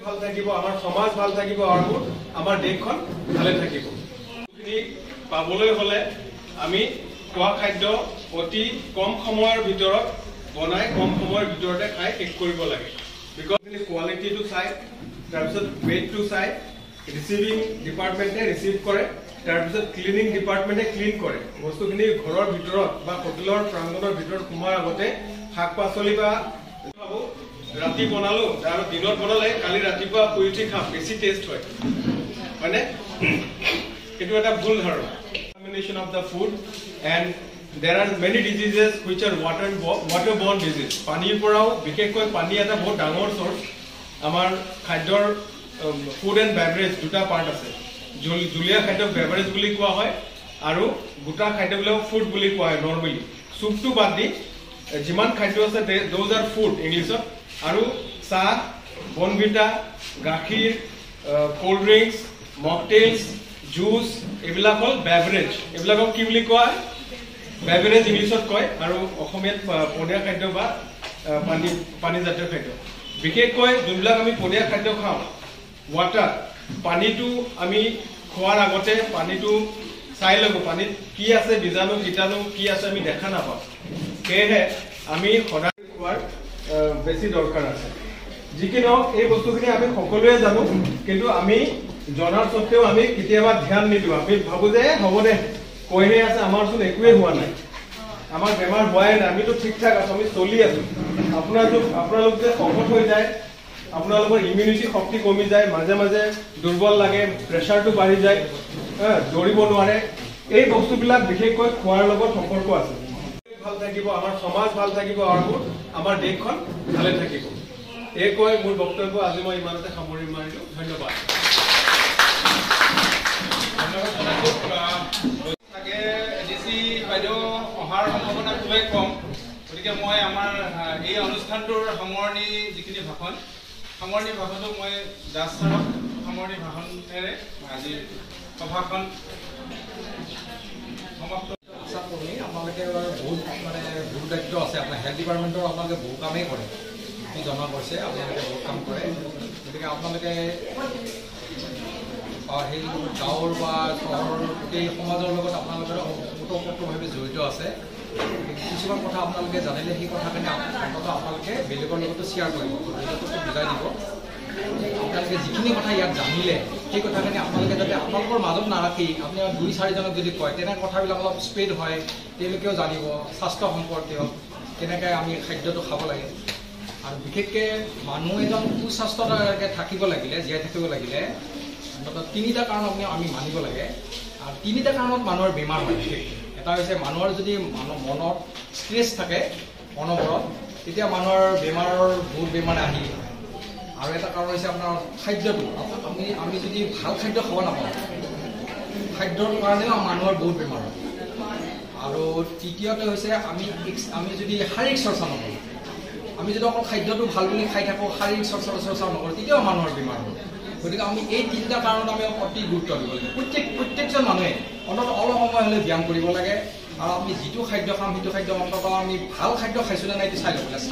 ভাল থাকিব, আমাৰ সমাজ ভাল থাকিব আৰু আমাৰ দেশখন ভালে থাকিব। পাবলৈ হলে আমি খোৱা খাদ্য অতি কম সময়ৰ ভিতৰত বনাই কম সময়ৰ ভিতৰতে খাই শেষ কৰিব লাগে। বিকজ কোৱালিটিটো চাই, তাৰপিছত ৱেইটটো চাই, ৰিচিভিং ডিপাৰ্টমেণ্টে ৰিচিভ কৰে, তাৰপিছত ক্লিনিং ডিপাৰ্টমেণ্টে ক্লিন কৰে। বস্তুখিনি ঘৰৰ ভিতৰত বা হোটেলৰ প্ৰাংগণৰ ভিতৰত সোমোৱাৰ আগতে শাক পাচলি বা ৰাতি বনালো আৰু দিনত বনালে কালি ৰাতিপুৱা শুই উঠি খাম, বেছি টেষ্ট হয়, হয়নে? এইটো এটা ভুল ধাৰণা। Contamination of the food and there are many diseases which are waterborne disease. পানীৰ পৰাও বিশেষকৈ পানী এটা বহুত ডাঙৰ চৰ্চ। আমাৰ খাদ্যৰ ফুড এণ্ড বেভাৰেজ দুটা পাৰ্ট আছে। জুলীয়া খাদ্যক বেভাৰেজ বুলি কোৱা হয় আৰু গোটা খাদ্যবিলাক ফুড বুলি কোৱা হয় নৰ্মেলি। চুপটো বাদ দি যিমান খাদ্য আছে দোজ আৰ ফুড ইংলিছত। আৰু চাহ, বনভিটা, গাখীৰ, কোল্ড ড্ৰিংকছ, মকটেইলছ, জুচ, এইবিলাক হ'ল বেভাৰেজ। এইবিলাকক কি বুলি কোৱা হয়? বেভাৰেজ ইংলিছত কয় আৰু অসমীয়াত পনীয়া খাদ্য বা পানীজাতীয় খাদ্য। বিশেষকৈ যোনবিলাক আমি পনীয়া খাদ্য খাওঁ, ৱাটাৰ, পানীটো আমি খোৱাৰ আগতে পানীটো চাই ল'ব, পানীত কি আছে, বীজাণু কীটাণু কি আছে আমি দেখা নাপাওঁ। সেয়েহে আমি সদায় খোৱাৰ বেছি দৰকাৰ আছে। যি কি নহওক এই বস্তুখিনি আমি সকলোৱে জানো, কিন্তু আমি জনাৰ স্বত্তেও আমি কেতিয়াবা ধ্যান নিদিওঁ। আমি ভাবো যে হ'ব দে, কৈহে আছে, আমাৰচোন একোৱে হোৱা নাই, আমাৰ বেমাৰ হোৱাই নাই, আমিতো ঠিক ঠাক আছো, আমি চলি আছো। আপোনালোক যে শকত হৈ যায়, আপোনালোকৰ ইমিউনিটি শক্তি কমি যায়, মাজে মাজে দুৰ্বল লাগে, প্ৰেছাৰটো বাঢ়ি যায়, দৌৰিব নোৱাৰে, এই বস্তুবিলাক বিশেষকৈ খোৱাৰ লগত সম্পৰ্ক আছে। ভাল থাকিব, আমাৰ সমাজ ভাল থাকিব আৰু আমাৰ দেশখন ভালে থাকিব। এই কৈ মোৰ বক্তব্য আজি মই ইমানতে সামৰি মাৰিলো। ধন্যবাদ। বাইদেউ অহাৰ সম্ভাৱনা খুবেই কম, গতিকে মই আমাৰ এই অনুষ্ঠানটোৰ যিখিনি সামৰণি ভাষণটো মই দাস ছাৰক সামৰণি ভাষণেৰে আজিৰ সভাখন সমাপ্ত। আশা কৰোঁ আপোনালোকে বহুত বহুত দায়িত্ব আছে। আপোনাৰ হেল্থ ডিপাৰ্টমেণ্টৰ আপোনালোকে বহু কামেই কৰে, আপুনি জনা গৈছে, আপোনালোকে বহুত কাম কৰে। গতিকে আপোনালোকে সেই গাঁৱৰ বা চহৰৰ গোটেই সমাজৰ লগত আপোনালোকে ওতঃপ্ৰোতভাৱে জড়িত আছে। কিছুমান কথা আপোনালোকে জানিলে সেই কথাখিনি অন্ততঃ আপোনালোকে বেলেগৰ লগতো শ্বেয়াৰ কৰিব, বেলেগকো বুজাই দিব। আপোনালোকে যিখিনি কথা ইয়াত জানিলে সেই কথাখিনি আপোনালোকে যাতে আপোনালোকৰ মাজত নাৰাখি আপুনি 2-4জনক যদি কয়, তেনে কথাবিলাক অলপ স্প্ৰেড হয়, তেওঁলোকেও জানিব স্বাস্থ্য সম্পৰ্কীয়, কেনেকৈ আমি খাদ্যটো খাব লাগে। আৰু বিশেষকৈ মানুহ এজন সুস্বাস্থ্যৰে থাকিব লাগিলে, জীয়াই থাকিব লাগিলে অন্ততঃ 3টা কাৰণ আমি মানিব লাগে। আৰু 3টা কাৰণত মানুহৰ বেমাৰ হয়। বিশেষকৈ এটা হৈছে মানুহৰ যদি মনত ষ্ট্ৰেছ থাকে অনবৰত, তেতিয়া মানুহৰ বহুত বেমাৰ আহি। আৰু এটা কাৰণ হৈছে আপোনাৰ খাদ্যটো। আমি যদি ভাল খাদ্য খাব নাপাওঁ, খাদ্যৰ কাৰণেও মানুহৰ বহুত বেমাৰ হয়। আৰু তৃতীয়তে হৈছে আমি যদি শাৰীৰিক চৰ্চা নকৰোঁ, আমি যদি অকল খাদ্যটো ভাল বুলি খাই থাকোঁ, শাৰীৰিক চৰ্চা নকৰোঁ, তেতিয়াও মানুহৰ বেমাৰ হয়। গতিকে আমি এই 3টা কাৰণত আমি অতি গুৰুত্ব দিব লাগে। প্ৰত্যেকজন মানুহে অন্ততঃ অলপ সময় হ'লে ব্যায়াম কৰিব লাগে। আৰু আমি যিটো খাদ্য খাম সেইটো খাদ্য অন্ততঃ আমি ভাল খাদ্য খাইছোঁ নে নাই এইটো চাই ল'ব লাগে।